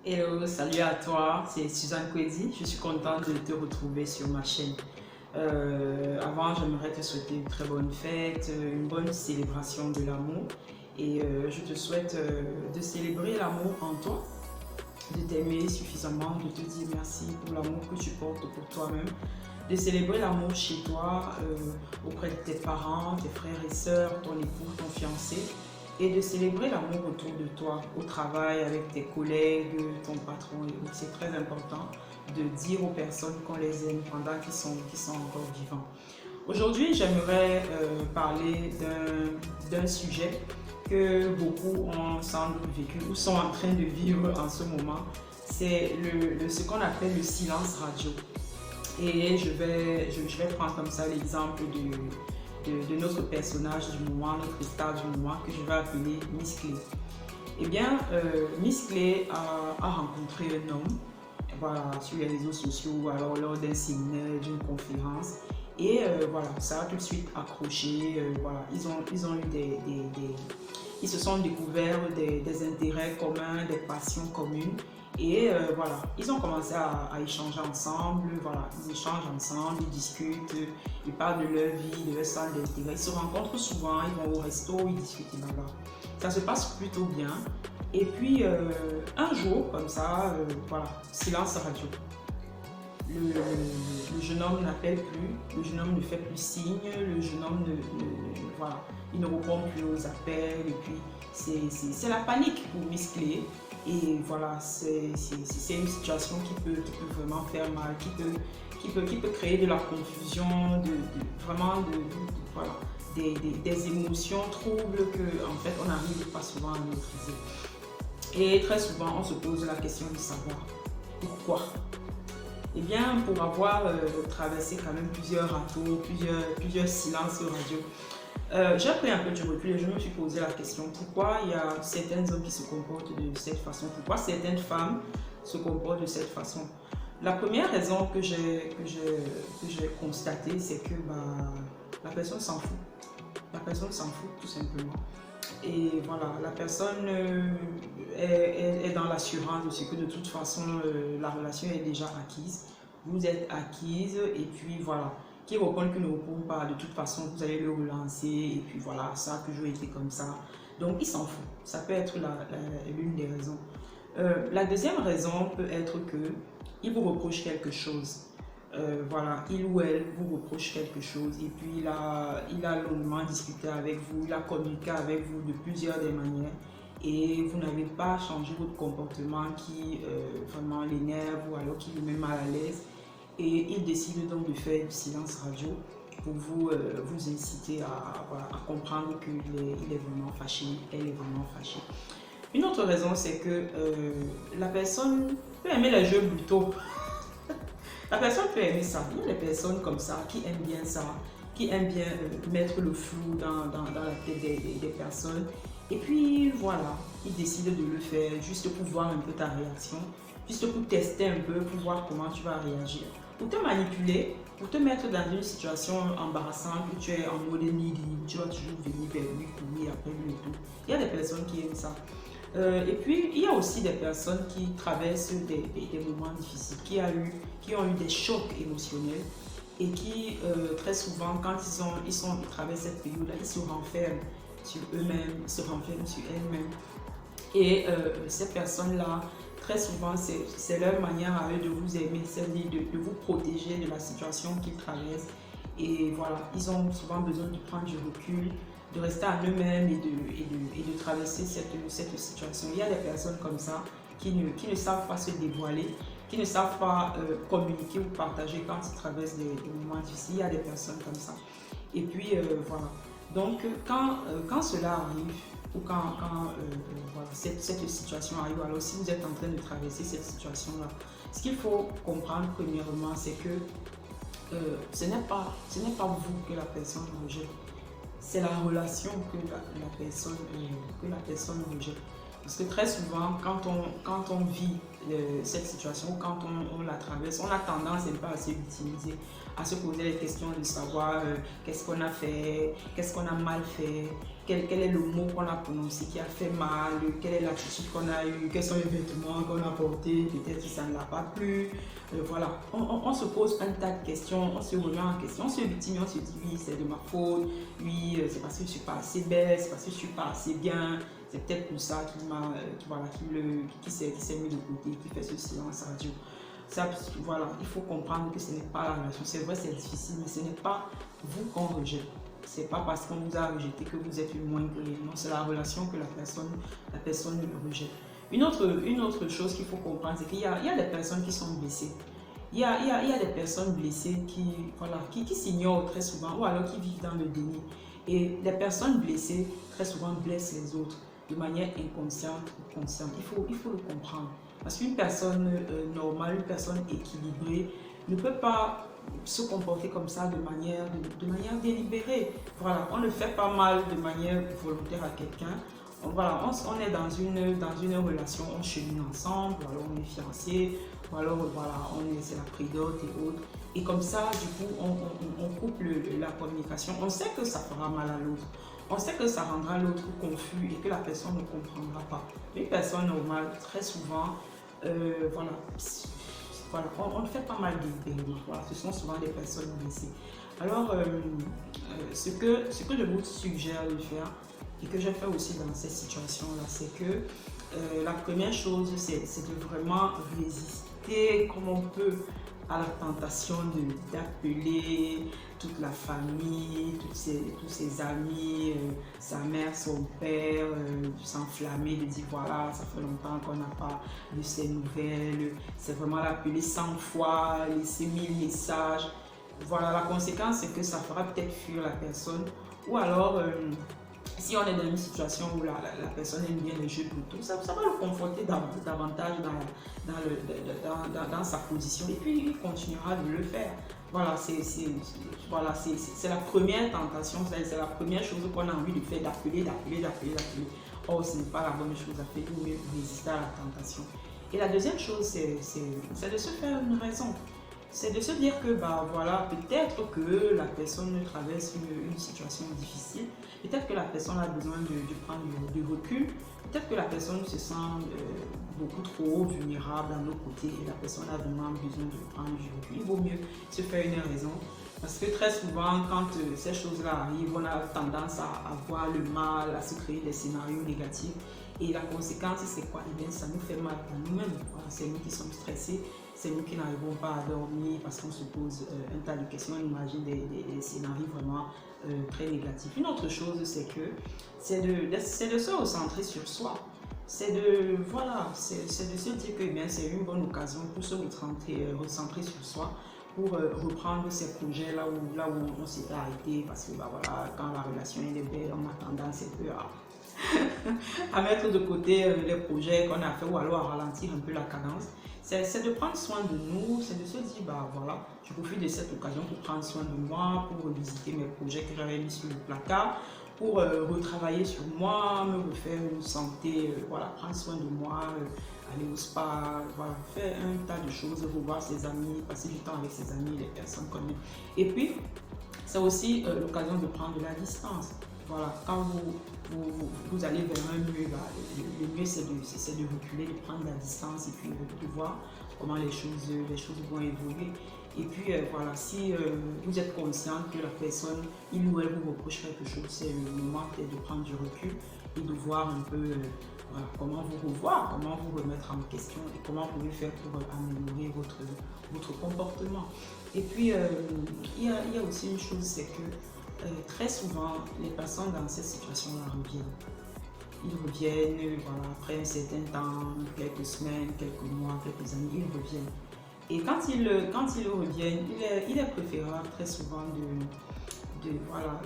Hello, salut à toi, c'est Suzanne Kwezi. Je suis contente de te retrouver sur ma chaîne. Avant, j'aimerais te souhaiter une très bonne fête, une bonne célébration de l'amour. Et je te souhaite de célébrer l'amour en toi, de t'aimer suffisamment, de te dire merci pour l'amour que tu portes pour toi-même, de célébrer l'amour chez toi, auprès de tes parents, tes frères et sœurs, ton époux, ton fiancé, et de célébrer l'amour autour de toi, au travail, avec tes collègues, ton patron. C'est très important de dire aux personnes qu'on les aime pendant qu'ils sont encore vivants. Aujourd'hui, j'aimerais parler d'un sujet que beaucoup ont sans doute vécu ou sont en train de vivre en ce moment. C'est ce qu'on appelle le silence radio. Et je vais prendre comme ça l'exemple de notre personnage du moment, notre star du moment, que je vais appeler Miss Clé. Eh bien, Miss Clé a rencontré un homme, voilà, sur les réseaux sociaux ou alors lors d'un séminaire, d'une conférence. Et voilà, ça a tout de suite accroché. Voilà, ils ont eu ils se sont découverts des intérêts communs, des passions communes. Et voilà, ils ont commencé à échanger ensemble. Voilà, ils échangent ensemble, ils discutent, ils parlent de leur vie, de leur centre d'intérêt. Ils se rencontrent souvent, ils vont au resto, ils discutent, là. Ça se passe plutôt bien. Et puis, un jour, comme ça, voilà, silence radio. Le jeune homme n'appelle plus, le jeune homme ne fait plus signe, le jeune homme voilà, il ne répond plus aux appels, et puis c'est la panique pour Miss Clé. Et voilà, c'est une situation qui peut vraiment faire mal, qui peut créer de la confusion, voilà, des émotions troubles que en fait on n'arrive pas souvent à maîtriser. Et très souvent, on se pose la question de savoir pourquoi. Eh bien, pour avoir traversé quand même plusieurs ratours, plusieurs silences radio, j'ai pris un peu du recul et je me suis posé la question pourquoi il y a certains hommes qui se comportent de cette façon, pourquoi certaines femmes se comportent de cette façon. La première raison que j'ai constatée, c'est que la personne s'en fout. La personne s'en fout tout simplement. Et voilà, la personne est dans l'assurance de ce que de toute façon la relation est déjà acquise. Vous êtes acquise et puis voilà, qui répond, qui ne répond pas, de toute façon vous allez le relancer et puis voilà, ça a toujours été comme ça. Donc il s'en fout, ça peut être l'une des raisons. La deuxième raison peut être que il vous reproche quelque chose. Voilà, il ou elle vous reproche quelque chose et puis il a longuement discuté avec vous, il a communiqué avec vous de plusieurs des manières et vous n'avez pas changé votre comportement qui vraiment l'énerve ou alors qui vous met mal à l'aise et il décide donc de faire du silence radio pour vous inciter voilà, à comprendre qu'il est vraiment fâché, elle est vraiment fâchée. Une autre raison, c'est que la personne peut aimer les jeux plutôt. La personne peut aimer ça. Il y a des personnes comme ça qui aiment bien ça, qui aiment bien mettre le flou dans la tête des personnes. Et puis voilà, ils décident de le faire juste pour voir un peu ta réaction, juste pour tester un peu, pour voir comment tu vas réagir. Pour te manipuler, pour te mettre dans une situation embarrassante où tu es en mode needy, tu vas toujours venir vers lui, courir après lui et tout. Il y a des personnes qui aiment ça. Et puis, il y a aussi des personnes qui traversent des moments difficiles, qui ont eu des chocs émotionnels et qui, très souvent, quand ils traversent cette période-là, ils se renferment sur eux-mêmes, ils se renferment sur elles-mêmes. Et ces personnes-là, très souvent, c'est leur manière à eux de vous aimer, c'est-à-dire de vous protéger de la situation qu'ils traversent. Et voilà, ils ont souvent besoin de prendre du recul, de rester à eux-mêmes et de traverser cette situation. Il y a des personnes comme ça qui ne savent pas se dévoiler, qui ne savent pas communiquer ou partager quand ils traversent des moments difficiles. Il y a des personnes comme ça. Et puis voilà. Donc quand cela arrive, ou quand voilà, cette situation arrive, alors si vous êtes en train de traverser cette situation-là, ce qu'il faut comprendre premièrement, c'est que ce n'est pas vous que la personne rejette, c'est la relation que la personne rejette. Parce que très souvent, quand on vit cette situation, quand on la traverse, on a tendance un peu à se victimiser, à se poser les questions de savoir qu'est-ce qu'on a fait, qu'est-ce qu'on a mal fait, quel est le mot qu'on a prononcé qui a fait mal, quelle est l'attitude qu'on a eue, quels sont les vêtements qu'on a portés, peut-être que ça ne l'a pas plu. Voilà, on se pose un tas de questions, on se remet en question, on se victime, on se dit oui, c'est de ma faute, oui, c'est parce que je ne suis pas assez belle, c'est parce que je ne suis pas assez bien. C'est peut-être pour ça qui s'est mis de côté, qui fait ce silence radio. Ça, voilà, il faut comprendre que ce n'est pas la relation. C'est vrai, c'est difficile, mais ce n'est pas vous qu'on rejette. C'est pas parce qu'on vous a rejeté que vous êtes moins que les. Non, c'est la relation que la personne rejette. Une autre chose qu'il faut comprendre, c'est qu'il y a des personnes qui sont blessées. Il y a des personnes blessées qui s'ignorent très souvent ou alors qui vivent dans le déni. Et les personnes blessées, très souvent, blessent les autres de manière inconsciente ou consciente. Il faut le comprendre. Parce qu'une personne normale, une personne équilibrée ne peut pas se comporter comme ça de manière délibérée. Voilà, on ne fait pas mal de manière volontaire à quelqu'un. Voilà, on est dans une relation, on chemine ensemble, ou alors on est fiancés, ou alors voilà, c'est la prédote et autres. Et comme ça, du coup, on coupe la communication. On sait que ça fera mal à l'autre. On sait que ça rendra l'autre confus et que la personne ne comprendra pas. Une personne normale, très souvent, voilà, on fait pas mal d'expériments. Voilà, ce sont souvent des personnes blessées. Alors, ce que je vous suggère de faire, et que je fais aussi dans ces situations-là, c'est que la première chose, c'est de vraiment résister comme on peut à la tentation d'appeler toute la famille, tous ses amis, sa mère, son père, s'enflammer, de dire voilà, ça fait longtemps qu'on n'a pas de ces nouvelles. C'est vraiment l'appeler 100 fois, laisser 1000 messages. Voilà, la conséquence, c'est que ça fera peut-être fuir la personne. Ou alors, si on est dans une situation où la personne aime bien les jeux plutôt, ça va le conforter davantage dans sa position et puis il continuera de le faire. Voilà, c'est la première tentation, c'est la première chose qu'on a envie de faire, d'appeler. Or, ce n'est pas la bonne chose à faire, il vaut mieux résister à la tentation. Et la deuxième chose, c'est de se faire une raison. C'est de se dire que voilà, peut-être que la personne traverse une situation difficile, peut-être que la personne a besoin de prendre du recul, peut-être que la personne se sent beaucoup trop vulnérable à nos côtés et la personne a vraiment besoin de prendre du recul. Il vaut mieux se faire une raison parce que très souvent, quand ces choses-là arrivent, on a tendance à voir le mal, à se créer des scénarios négatifs et la conséquence, c'est quoi? Eh bien, ça nous fait mal à nous-mêmes. Voilà, c'est nous qui sommes stressés. C'est nous qui n'arrivons pas à dormir parce qu'on se pose un tas de questions, on imagine des scénarios vraiment très négatifs. Une autre chose, c'est de se recentrer sur soi. C'est de se dire que c'est une bonne occasion pour se recentrer sur soi, pour reprendre ces projets là où on s'était arrêté parce que voilà, quand la relation est belle, on a tendance un peu à mettre de côté les projets qu'on a fait ou alors à ralentir un peu la cadence. C'est de prendre soin de nous, c'est de se dire, voilà, je profite de cette occasion pour prendre soin de moi, pour revisiter mes projets que j'avais mis sur le placard, pour retravailler sur moi, me refaire une santé, voilà, prendre soin de moi, aller au spa, voilà, faire un tas de choses, revoir ses amis, passer du temps avec ses amis, les personnes qu'on aime. Et puis, c'est aussi l'occasion de prendre de la distance. Voilà, quand vous allez vers un mur, le mieux c'est de reculer, de prendre la distance et puis de voir comment les choses vont évoluer. Et puis voilà, si vous êtes conscient que la personne, il ou elle vous reproche quelque chose, c'est le moment peut-être de prendre du recul et de voir un peu voilà, comment vous revoir, comment vous remettre en question et comment vous pouvez faire pour améliorer votre comportement. Et puis il y a aussi une chose, c'est que très souvent, les personnes dans cette situation-là reviennent. Ils reviennent, voilà, après un certain temps, quelques semaines, quelques mois, quelques années, ils reviennent. Et quand ils reviennent, il est préférable très souvent de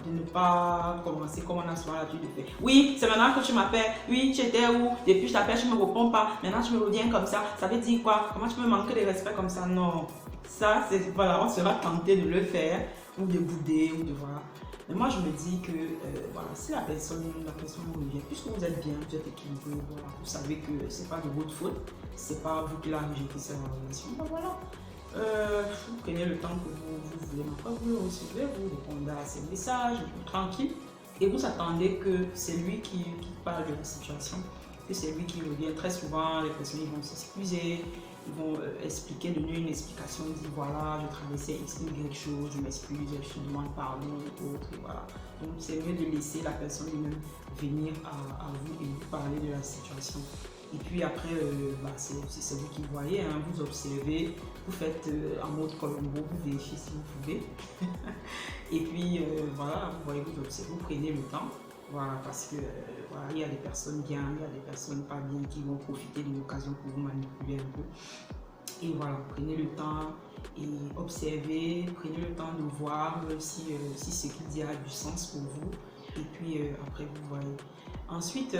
ne pas commencer comme on a souvent l'habitude de faire. Oui, c'est maintenant que tu m'appelles. Oui, tu étais où? Depuis je t'appelle, tu ne me réponds pas. Maintenant tu me reviens comme ça. Ça veut dire quoi? Comment tu me manques de respect comme ça? Non. Ça, voilà, on sera tenté de le faire ou de bouder ou de voilà. Mais moi, je me dis que voilà, si la personne revient, puisque vous êtes bien, vous êtes équilibré, voilà, vous savez que c'est pas de votre faute, c'est pas vous qui l'avez rejeté cette relation, ben voilà. Vous prenez le temps que vous voulez, après vous le recevez, vous répondez à ses messages, tranquille, et vous attendez que c'est lui qui parle de la situation, que c'est lui qui revient. Très souvent, les personnes ils vont s'excuser, ils vont expliquer, donner une explication, dire voilà, je traversais X, Y chose, je m'excuse, je te demande pardon et autres, et voilà. Donc c'est mieux de laisser la personne lui-même venir à vous et vous parler de la situation. Et puis après, c'est vous qui voyez, hein, vous observez, vous faites en mode Colombo, vous vérifiez si vous pouvez. Et puis voilà, vous voyez, vous observez, vous prenez le temps. Voilà, parce que voilà, il y a des personnes bien, il y a des personnes pas bien qui vont profiter de l'occasion pour vous manipuler un peu. Et voilà, prenez le temps et observez, prenez le temps de voir si ce qu'il dit a du sens pour vous. Et puis après, vous voyez. Ensuite,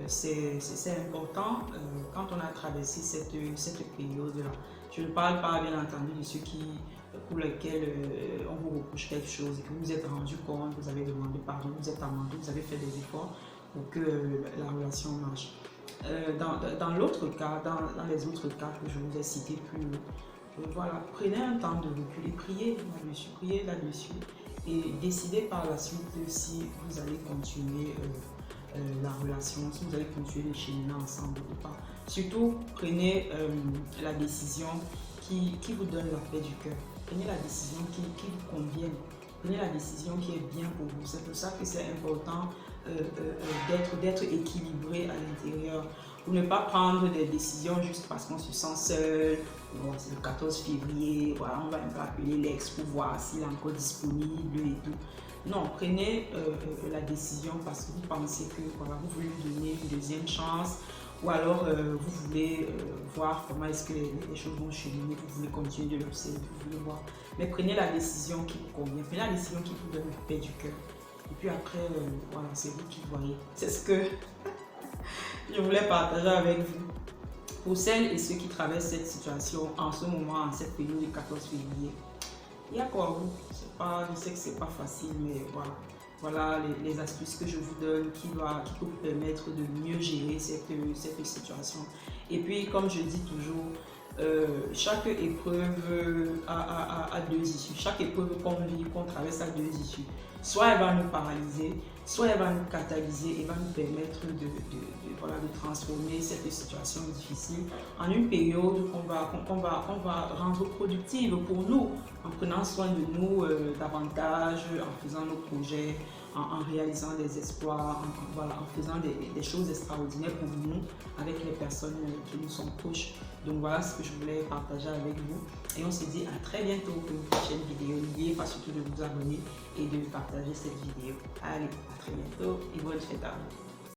c'est important quand on a traversé cette période-là. Je ne parle pas, bien entendu, de ceux pour lesquels on vous reproche quelque chose et que vous vous êtes rendu compte, vous avez demandé pardon, vous êtes amendé, vous avez fait des efforts pour que la relation marche. Dans l'autre cas, dans les autres cas que je vous ai cités plus haut, voilà, prenez un temps de recul et priez là-dessus et décidez par la suite si vous allez continuer la relation, si vous allez continuer de cheminer ensemble ou pas. Surtout, prenez la décision qui vous donne la paix du cœur. Prenez la décision qui vous convient. Prenez la décision qui est bien pour vous. C'est pour ça que c'est important d'être équilibré à l'intérieur. Pour ne pas prendre des décisions juste parce qu'on se sent seul. Bon, c'est le 14 février, voilà, on va un peu appeler l'ex pour voir s'il est encore disponible et tout. Non, prenez la décision parce que vous pensez que voilà, vous voulez lui donner une deuxième chance ou alors vous voulez voir comment est-ce que les choses vont cheminer, vous voulez continuer de l'observer, vous voulez voir. Mais prenez la décision qui vous convient, prenez la décision qui vous donne la paix du cœur. Et puis après, voilà, c'est vous qui voyez. C'est ce que je voulais partager avec vous. Pour celles et ceux qui traversent cette situation en ce moment, en cette période du 14 février, il y a quoi vous? Je sais que c'est pas facile, mais voilà. Voilà les astuces que je vous donne qui peut vous permettre de mieux gérer cette situation. Et puis, comme je dis toujours, chaque épreuve a deux issues. Chaque épreuve qu'on vit, qu'on traverse, a deux issues. Soit elle va nous paralyser, soit elle va nous catalyser et va nous permettre de transformer cette situation difficile en une période qu'on va rendre productive pour nous, en prenant soin de nous davantage, en faisant nos projets, en réalisant des exploits, en faisant des choses extraordinaires pour nous, avec les personnes qui nous sont proches. Donc voilà ce que je voulais partager avec vous. Et on se dit à très bientôt pour une prochaine vidéo. N'oubliez pas surtout de vous abonner et de partager cette vidéo. Allez, à très bientôt et bonne fête à vous.